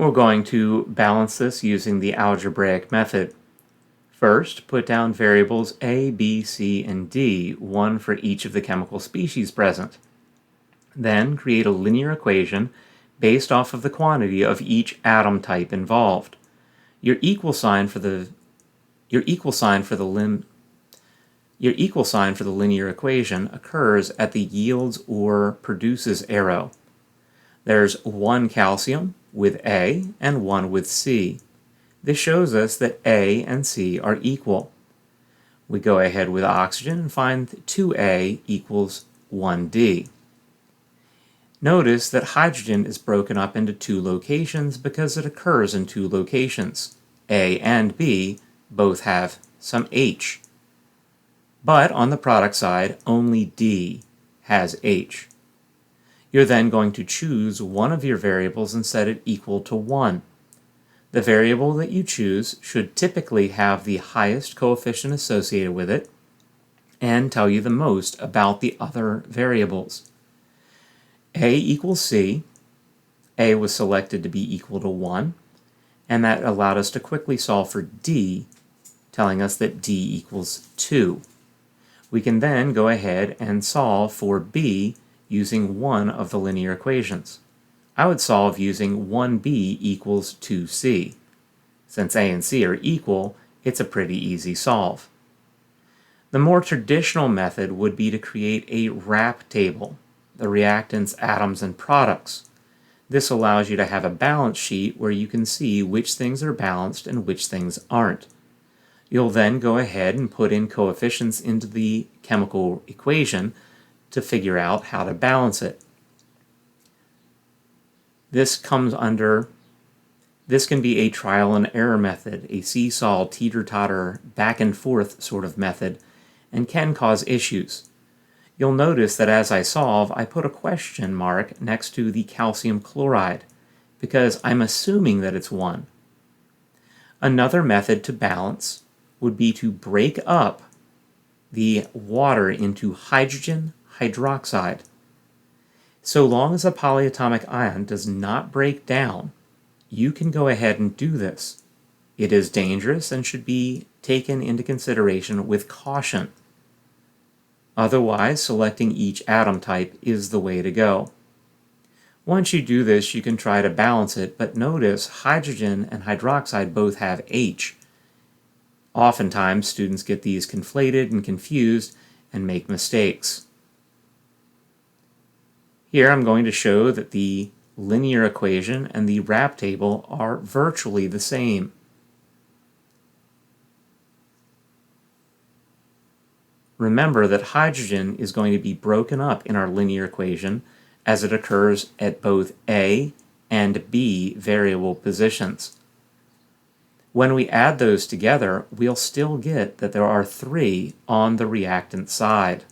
We're going to balance this using the algebraic method. First, put down variables A, B, C, and D, one for each of the chemical species present. Then create a linear equation based off of the quantity of each atom type involved. Your equal sign for the linear equation occurs at the yields or produces arrow. There's one calcium with A and one with C. This shows us that A and C are equal. We go ahead with oxygen and find 2A equals 1D. Notice that hydrogen is broken up into two locations because it occurs in two locations. A and B both have some H. But on the product side, only D has H. You're then going to choose one of your variables and set it equal to 1. The variable that you choose should typically have the highest coefficient associated with it and tell you the most about the other variables. A equals C. A was selected to be equal to 1, and that allowed us to quickly solve for D, telling us that D equals 2. We can then go ahead and solve for B using one of the linear equations. I would solve using 1b equals 2c. Since A and C are equal, it's a pretty easy solve. The more traditional method would be to create a RAP table, the reactants, atoms, and products. This allows you to have a balance sheet where you can see which things are balanced and which things aren't. You'll then go ahead and put in coefficients into the chemical equation to figure out how to balance it. This can be a trial and error method, a seesaw, teeter-totter, back and forth sort of method, and can cause issues. You'll notice that as I solve, I put a question mark next to the calcium chloride, because I'm assuming that it's 1. Another method to balance would be to break up the water into hydrogen hydroxide. So long as a polyatomic ion does not break down, you can go ahead and do this. It is dangerous and should be taken into consideration with caution. Otherwise, selecting each atom type is the way to go. Once you do this, you can try to balance it, but notice hydrogen and hydroxide both have H. Oftentimes, students get these conflated and confused and make mistakes. Here I'm going to show that the linear equation and the RAP table are virtually the same. Remember that hydrogen is going to be broken up in our linear equation as it occurs at both A and B variable positions. When we add those together, we'll still get that there are 3 on the reactant side.